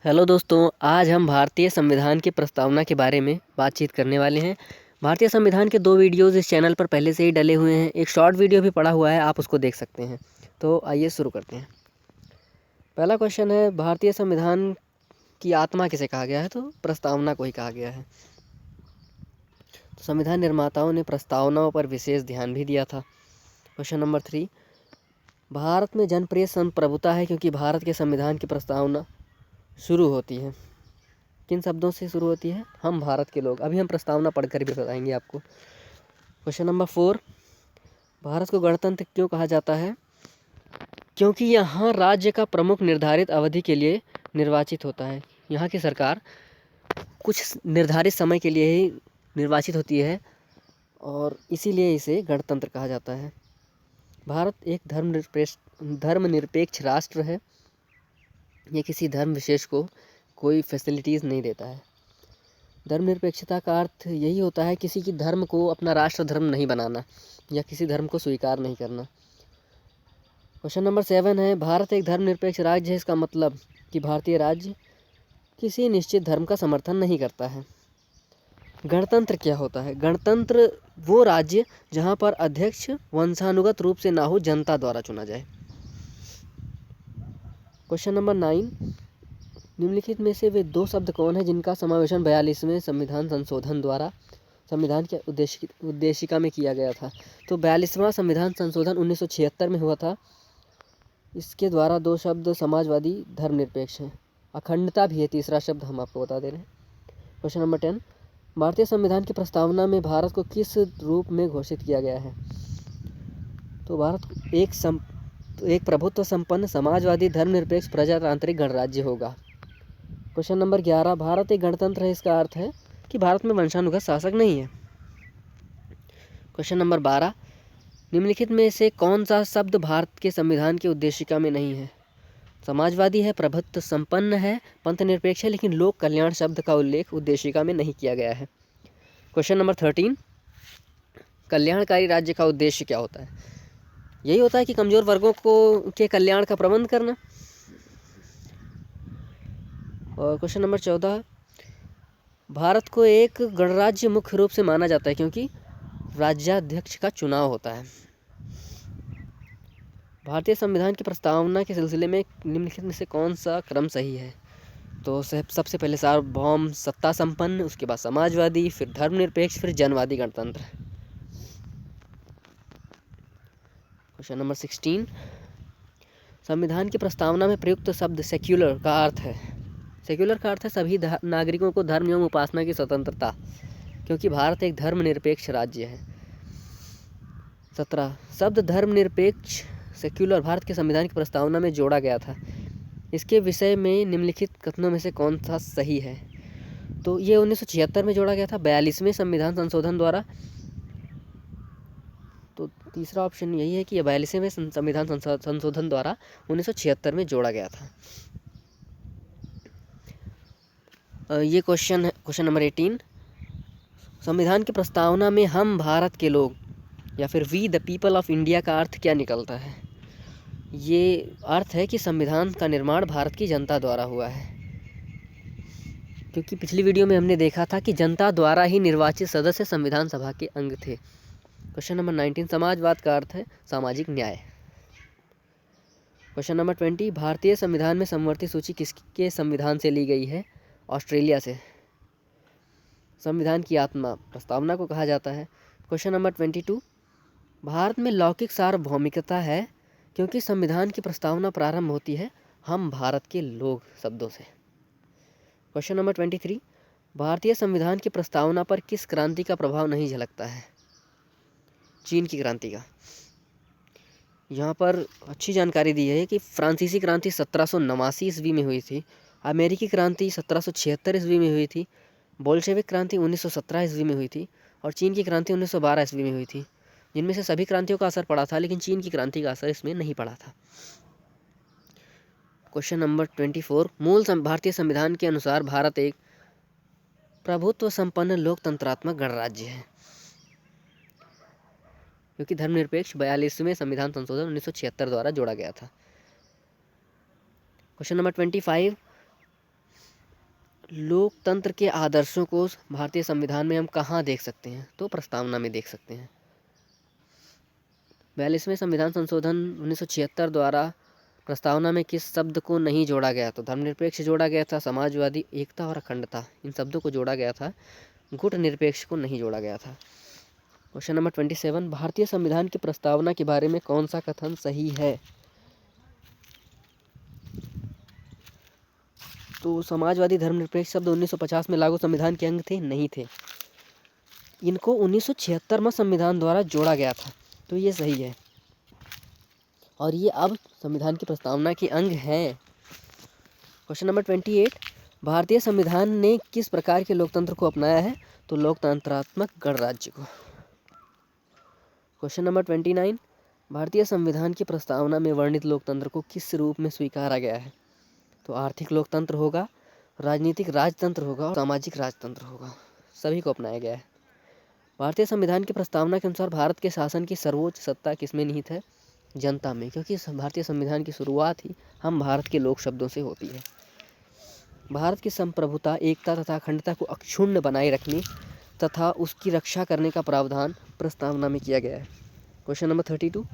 Hello दोस्तों, आज हम भारतीय संविधान की प्रस्तावना के बारे में बातचीत करने वाले हैं। भारतीय संविधान के 2 वीडियोज़ इस चैनल पर पहले से ही डले हुए हैं। एक शॉर्ट वीडियो भी पड़ा हुआ है, आप उसको देख सकते हैं। तो आइए शुरू करते हैं। पहला क्वेश्चन है, भारतीय संविधान की आत्मा किसे कहा गया है? तो प्रस्तावना को ही कहा गया है। तो संविधान निर्माताओं ने प्रस्तावनाओं पर विशेष ध्यान भी दिया था। क्वेश्चन नंबर 3, भारत में जनप्रिय संप्रभुता है क्योंकि भारत के संविधान की प्रस्तावना शुरू होती है। किन शब्दों से शुरू होती है? हम भारत के लोग। अभी हम प्रस्तावना पढ़कर भी बताएंगे आपको। क्वेश्चन नंबर 4, भारत को गणतंत्र क्यों कहा जाता है? क्योंकि यहाँ राज्य का प्रमुख निर्धारित अवधि के लिए निर्वाचित होता है। यहाँ की सरकार कुछ निर्धारित समय के लिए ही निर्वाचित होती है और इसीलिए इसे गणतंत्र कहा जाता है। भारत एक धर्मनिरपेक्ष राष्ट्र है। ये किसी धर्म विशेष को कोई फैसिलिटीज़ नहीं देता है। धर्मनिरपेक्षता का अर्थ यही होता है किसी की धर्म को अपना राष्ट्र धर्म नहीं बनाना या किसी धर्म को स्वीकार नहीं करना। क्वेश्चन नंबर 7 है, भारत एक धर्मनिरपेक्ष राज्य है। इसका मतलब कि भारतीय राज्य किसी निश्चित धर्म का समर्थन नहीं करता है। गणतंत्र क्या होता है? गणतंत्र वो राज्य जहाँ पर अध्यक्ष वंशानुगत रूप से ना हो, जनता द्वारा चुना जाए। क्वेश्चन नंबर 9, निम्नलिखित में से वे 2 शब्द कौन है जिनका समावेशन 42वें संविधान संशोधन द्वारा संविधान के उद्देशिका में किया गया था? तो 42वां संविधान संशोधन 1976 में हुआ था। इसके द्वारा 2 शब्द समाजवादी, धर्मनिरपेक्ष हैं। अखंडता भी है तीसरा शब्द, हम आपको बता दे रहे हैं। क्वेश्चन नंबर 10, भारतीय संविधान की प्रस्तावना में भारत को किस रूप में घोषित किया गया है? तो भारत एक प्रभुत्व संपन्न समाजवादी धर्मनिरपेक्ष प्रजातांत्रिक गणराज्य होगा। क्वेश्चन नंबर 11, भारत एक गणतंत्र है। इसका अर्थ है कि भारत में वंशानुगत शासक नहीं है। क्वेश्चन नंबर 12, निम्नलिखित में से कौन सा शब्द भारत के संविधान की उद्देशिका में नहीं है? समाजवादी है, प्रभुत्व संपन्न है, पंथ निरपेक्ष है, लेकिन लोक कल्याण शब्द का उल्लेख उद्देशिका में नहीं किया गया है। क्वेश्चन नंबर 13, कल्याणकारी राज्य का उद्देश्य क्या होता है? यही होता है कि कमजोर वर्गों के कल्याण का प्रबंध करना। और क्वेश्चन नंबर 14, भारत को एक गणराज्य मुख्य रूप से माना जाता है क्योंकि राज्याध्यक्ष का चुनाव होता है। भारतीय संविधान की प्रस्तावना के सिलसिले में निम्नलिखित में से कौन सा क्रम सही है? तो सबसे पहले सार्वभौम सत्ता संपन्न, उसके बाद समाजवादी, फिर धर्मनिरपेक्ष, फिर जनवादी गणतंत्र। क्वेश्चन नंबर 16, संविधान की प्रस्तावना में प्रयुक्त शब्द सेक्युलर का अर्थ है? सेक्युलर का अर्थ है सभी नागरिकों को धर्म एवं उपासना की स्वतंत्रता, क्योंकि भारत एक धर्मनिरपेक्ष राज्य है। 17, शब्द धर्मनिरपेक्ष सेक्युलर भारत के संविधान की प्रस्तावना में जोड़ा गया था। इसके विषय में निम्नलिखित कथनों में से कौन सा सही है? तो ये 1976 में जोड़ा गया था 42वें संविधान संशोधन द्वारा। तो तीसरा ऑप्शन यही है कि यह 42वें संविधान संशोधन द्वारा 1976 में जोड़ा गया था। ये क्वेश्चन नंबर 18, संविधान की प्रस्तावना में हम भारत के लोग या फिर we the people of India का अर्थ क्या निकलता है? ये अर्थ है कि संविधान का निर्माण भारत की जनता द्वारा हुआ है, क्योंकि पिछली वीडियो में हमने देखा था कि जनता द्वारा ही निर्वाचित सदस्य संविधान सभा के अंग थे। क्वेश्चन नंबर 19, समाजवाद का अर्थ है सामाजिक न्याय। क्वेश्चन नंबर 20, भारतीय संविधान में समवर्ती सूची किसके संविधान से ली गई है? ऑस्ट्रेलिया से। संविधान की आत्मा प्रस्तावना को कहा जाता है। क्वेश्चन नंबर 22, भारत में लौकिक सार्वभौमिकता है क्योंकि संविधान की प्रस्तावना प्रारंभ होती है हम भारत के लोग शब्दों से। क्वेश्चन नंबर 23, भारतीय संविधान की प्रस्तावना पर किस क्रांति का प्रभाव नहीं झलकता है? चीन की क्रांति का। यहाँ पर अच्छी जानकारी दी है कि फ्रांसीसी क्रांति 1789 ईस्वी में हुई थी, अमेरिकी क्रांति 1776 ईस्वी में हुई थी, बोल्शेविक क्रांति 1917 ईस्वी में हुई थी और चीन की क्रांति 1912 ईस्वी में हुई थी। जिनमें से सभी क्रांतियों का असर पड़ा था, लेकिन चीन की क्रांति का असर इसमें नहीं पड़ा था। क्वेश्चन नंबर 24, मूल भारतीय संविधान के अनुसार भारत एक प्रभुत्व संपन्न लोकतंत्रात्मक गणराज्य है, क्योंकि धर्मनिरपेक्ष 42वें संविधान संशोधन 1976 द्वारा जोड़ा गया था। क्वेश्चन नंबर 25, लोकतंत्र के आदर्शों को भारतीय संविधान में हम कहाँ देख सकते हैं? तो प्रस्तावना में देख सकते हैं। 42वें संविधान संशोधन 1976 द्वारा प्रस्तावना में किस शब्द को नहीं जोड़ा गया? तो धर्मनिरपेक्ष जोड़ा गया था, समाजवादी, एकता और अखंडता, इन शब्दों को जोड़ा गया था। गुट निरपेक्ष को नहीं जोड़ा गया था। क्वेश्चन नंबर 27, भारतीय संविधान की प्रस्तावना के बारे में कौन सा कथन सही है? तो समाजवादी, धर्मनिरपेक्ष शब्द 1950 में लागू संविधान के अंग थे? नहीं थे। इनको 1976 में संविधान द्वारा जोड़ा गया था, तो ये सही है और ये अब संविधान की प्रस्तावना के अंग हैं। क्वेश्चन नंबर 28, भारतीय संविधान ने किस प्रकार के लोकतंत्र को अपनाया है? तो लोकतंत्रात्मक गणराज्य को। क्वेश्चन नंबर 29, भारतीय संविधान की प्रस्तावना में वर्णित लोकतंत्र को किस रूप में स्वीकारा गया है? तो आर्थिक लोकतंत्र होगा, राजनीतिक राजतंत्र होगा और सामाजिक राजतंत्र होगा, सभी को अपनाया गया है। भारतीय संविधान की प्रस्तावना के अनुसार भारत के शासन की सर्वोच्च सत्ता किसमें निहित है? जनता में, क्योंकि भारतीय संविधान की शुरुआत ही हम भारत के लोक शब्दों से होती है। भारत की संप्रभुता, एकता तथा अखंडता को अक्षुण्ण बनाए रखने तथा उसकी रक्षा करने का प्रावधान प्रस्तावना में किया गया है। क्वेश्चन नंबर 32,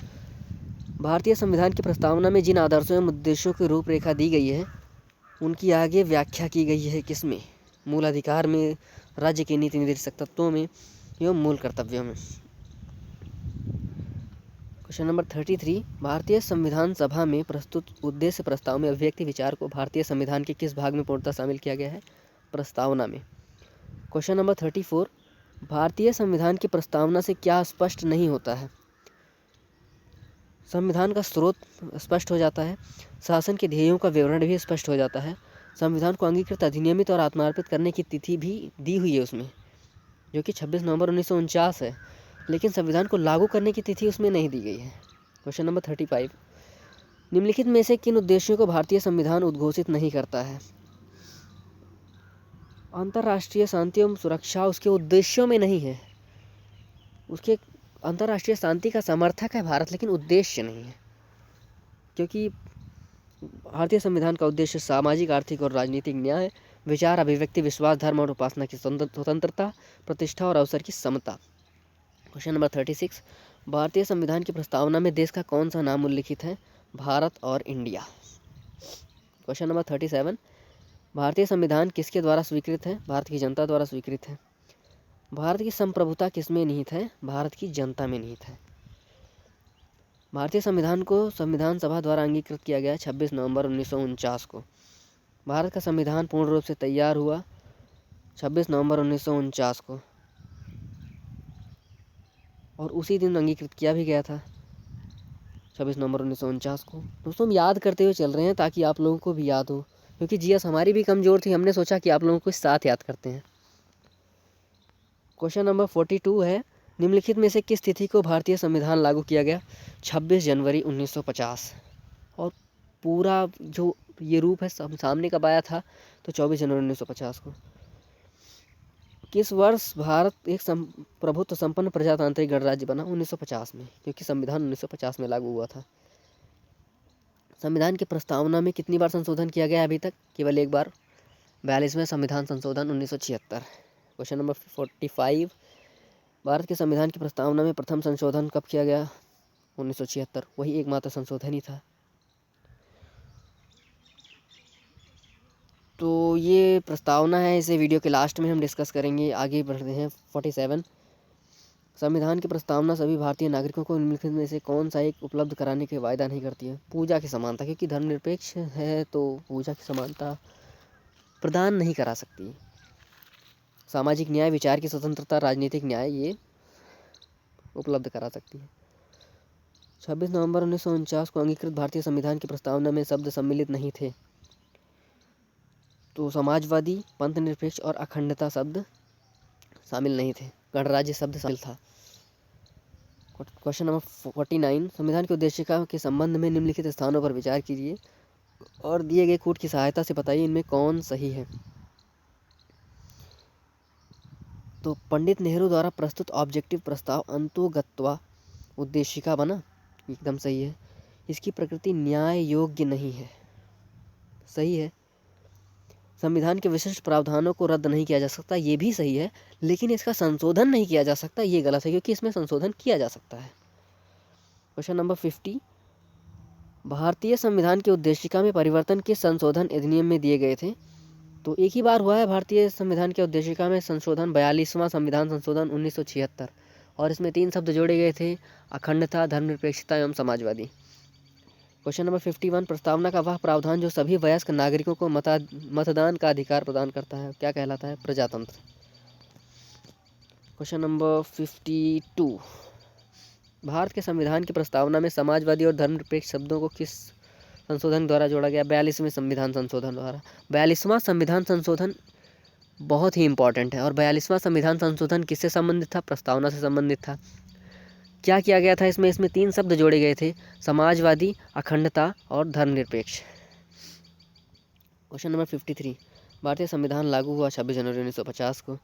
भारतीय संविधान की प्रस्तावना में जिन आदर्शों एवं उद्देश्यों की रूपरेखा दी गई है उनकी आगे व्याख्या की गई है किसमें? मूल अधिकार में, राज्य के नीति निर्देशक तत्वों में एवं मूल कर्तव्यों में। क्वेश्चन नंबर 33, भारतीय संविधान सभा में प्रस्तुत उद्देश्य प्रस्ताव में अभिव्यक्ति विचार को भारतीय संविधान के किस भाग में पूर्णतः शामिल किया गया है? प्रस्तावना में। क्वेश्चन नंबर 34, भारतीय संविधान की प्रस्तावना से क्या स्पष्ट नहीं होता है? संविधान का स्रोत स्पष्ट हो जाता है, शासन के ध्येयों का विवरण भी स्पष्ट हो जाता है, संविधान को अंगीकृत, अधिनियमित और आत्मार्पित करने की तिथि भी दी हुई है उसमें, जो कि 26 नवंबर 1949 है, लेकिन संविधान को लागू करने की तिथि उसमें नहीं दी गई है। क्वेश्चन नंबर 35, निम्नलिखित में से किन उद्देश्यों को भारतीय संविधान उद्घोषित नहीं करता है? अंतर्राष्ट्रीय शांति एवं सुरक्षा उसके उद्देश्यों में नहीं है। उसके अंतर्राष्ट्रीय शांति का समर्थक है भारत, लेकिन उद्देश्य नहीं है, क्योंकि भारतीय संविधान का उद्देश्य सामाजिक, आर्थिक और राजनीतिक न्याय, विचार, अभिव्यक्ति, विश्वास, धर्म और उपासना की स्वतंत्रता, प्रतिष्ठा और अवसर की समता। क्वेश्चन नंबर 36, भारतीय संविधान की प्रस्तावना में देश का कौन सा नाम उल्लिखित है? भारत और इंडिया। क्वेश्चन नंबर 37, भारतीय संविधान किसके द्वारा स्वीकृत है? भारत की जनता द्वारा स्वीकृत है। भारत की संप्रभुता किसमें निहित है? भारत की जनता में निहित है। भारतीय संविधान को संविधान सभा द्वारा अंगीकृत किया गया 26 नवंबर 1949 को। भारत का संविधान पूर्ण रूप से तैयार हुआ 26 नवंबर 1949 को और उसी दिन अंगीकृत किया भी गया था 26 नवंबर 1949 को। दोस्तों, हम याद करते हुए चल रहे हैं ताकि आप लोगों को भी याद हो, क्योंकि जीएस हमारी भी कमज़ोर थी, हमने सोचा कि आप लोगों को साथ याद करते हैं। क्वेश्चन नंबर 42 है, निम्नलिखित में से किस तिथि को भारतीय संविधान लागू किया गया? 26 जनवरी 1950। और पूरा जो ये रूप है सामने कब आया था? तो 24 जनवरी 1950 को। किस वर्ष भारत एक प्रभुत्व संपन्न प्रजातांत्रिक गणराज्य बना? 1950 में, क्योंकि संविधान 1950 में लागू हुआ था। संविधान की प्रस्तावना में कितनी बार संशोधन किया गया अभी तक? केवल एक बार, 42वें संविधान संशोधन 1976। क्वेश्चन नंबर 45, भारत के संविधान की प्रस्तावना में प्रथम संशोधन कब किया गया? 1976, वही एकमात्र संशोधन ही था। तो ये प्रस्तावना है, इसे वीडियो के लास्ट में हम डिस्कस करेंगे। आगे बढ़ते हैं। 47, संविधान की प्रस्तावना सभी भारतीय नागरिकों को निम्नलिखित में से कौन सा एक उपलब्ध कराने के वायदा नहीं करती है? पूजा की समानता, क्योंकि धर्मनिरपेक्ष है तो पूजा की समानता प्रदान नहीं करा सकती। सामाजिक न्याय, विचार की स्वतंत्रता, राजनीतिक न्याय ये उपलब्ध करा सकती है। 26 नवंबर 1949 को अंगीकृत भारतीय संविधान की प्रस्तावना में शब्द सम्मिलित नहीं थे, तो समाजवादी, पंथ निरपेक्ष और अखंडता शब्द शामिल नहीं थे, गणराज्य शब्द शामिल था। क्वेश्चन नंबर 49, संविधान की उद्देशिका के संबंध में निम्नलिखित स्थानों पर विचार कीजिए और दिए गए कोड की सहायता से बताइए इनमें कौन सही है। तो पंडित नेहरू द्वारा प्रस्तुत ऑब्जेक्टिव प्रस्ताव अंतोगत्वा उद्देशिका बना, एकदम सही है। इसकी प्रकृति न्याय योग्य नहीं है, सही है। संविधान के विशिष्ट प्रावधानों को रद्द नहीं किया जा सकता, ये भी सही है, लेकिन इसका संशोधन नहीं किया जा सकता, ये गलत है, क्योंकि इसमें संशोधन किया जा सकता है। क्वेश्चन नंबर 50, भारतीय संविधान की उद्देशिका में परिवर्तन किस संशोधन अधिनियम में दिए गए थे? तो एक ही बार हुआ है भारतीय संविधान की उद्देशिका में संशोधन, 42वां संविधान संशोधन 1976, और इसमें 3 शब्द जोड़े गए थे, अखंडता, धर्मनिरपेक्षता एवं समाजवादी। क्वेश्चन नंबर 51, प्रस्तावना का वह प्रावधान जो सभी वयस्क नागरिकों को मतदान का अधिकार प्रदान करता है, क्या कहलाता है? प्रजातंत्र। क्वेश्चन नंबर 52, भारत के संविधान की प्रस्तावना में समाजवादी और धर्मनिरपेक्ष शब्दों को किस संशोधन द्वारा जोड़ा गया? 42वें संविधान संशोधन द्वारा। 42वां संविधान संशोधन बहुत ही इंपॉर्टेंट है, और 42वां संविधान संशोधन किससे संबंधित था? प्रस्तावना से संबंधित था। क्या किया गया था इसमें? इसमें 3 शब्द जोड़े गए थे, समाजवादी, अखंडता और धर्मनिरपेक्ष। क्वेश्चन नंबर 53, भारतीय संविधान लागू हुआ 26 जनवरी 1950 को।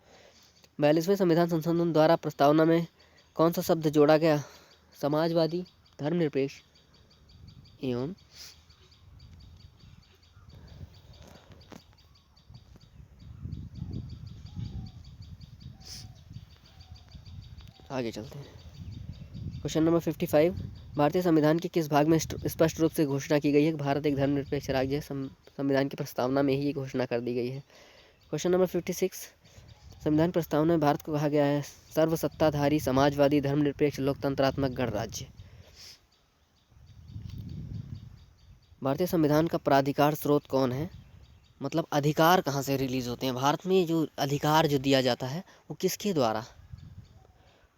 42वें संविधान संशोधन द्वारा प्रस्तावना में कौन सा शब्द जोड़ा गया? समाजवादी, धर्मनिरपेक्ष एवं आगे चलते हैं। क्वेश्चन नंबर 55, भारतीय संविधान के किस भाग में स्पष्ट रूप से घोषणा की गई है भारत एक धर्मनिरपेक्ष राज्य है? संविधान की प्रस्तावना में ही घोषणा कर दी गई है। क्वेश्चन नंबर 56, संविधान प्रस्तावना में भारत को कहा गया है सर्वसत्ताधारी, समाजवादी, धर्मनिरपेक्ष, लोकतंत्रात्मक गणराज्य। भारतीय संविधान का प्राधिकार स्रोत कौन है? मतलब अधिकार कहाँ से रिलीज होते हैं भारत में? जो अधिकार जो दिया जाता है वो किसके द्वारा?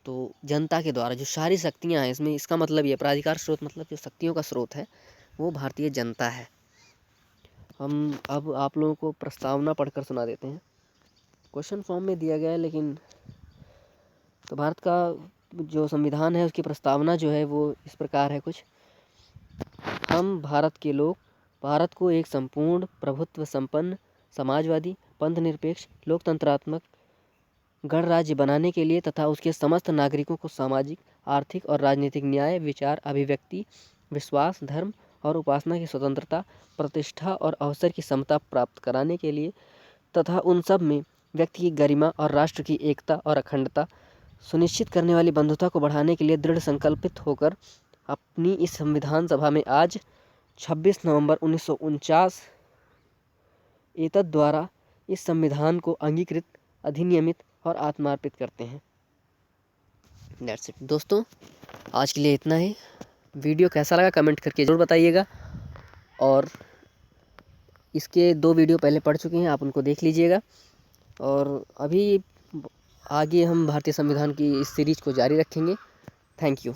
तो जनता के द्वारा। जो सारी शक्तियाँ हैं इसमें, इसका मतलब ये प्राधिकार स्रोत मतलब जो शक्तियों का स्रोत है वो भारतीय जनता है। हम अब आप लोगों को प्रस्तावना पढ़कर सुना देते हैं। क्वेश्चन फॉर्म में दिया गया है, लेकिन तो भारत का जो संविधान है उसकी प्रस्तावना जो है वो इस प्रकार है कुछ। हम भारत के लोग भारत को एक संपूर्ण, प्रभुत्व संपन्न, समाजवादी, पंथनिरपेक्ष, लोकतंत्रात्मक गणराज्य बनाने के लिए तथा उसके समस्त नागरिकों को सामाजिक, आर्थिक और राजनीतिक न्याय, विचार, अभिव्यक्ति, विश्वास, धर्म और उपासना की स्वतंत्रता, प्रतिष्ठा और अवसर की समता प्राप्त कराने के लिए तथा उन सब में व्यक्ति की गरिमा और राष्ट्र की एकता और अखंडता सुनिश्चित करने वाली बंधुता को बढ़ाने के लिए दृढ़ संकल्पित होकर अपनी इस संविधान सभा में आज 26 नवंबर 1949 एतद द्वारा इस संविधान को अंगीकृत, अधिनियमित और आत्मार्पित करते हैं। दैट्स इट दोस्तों, आज के लिए इतना ही। वीडियो कैसा लगा कमेंट करके ज़रूर बताइएगा, और इसके 2 वीडियो पहले पढ़ चुके हैं, आप उनको देख लीजिएगा। और अभी आगे हम भारतीय संविधान की इस सीरीज को जारी रखेंगे। Thank you.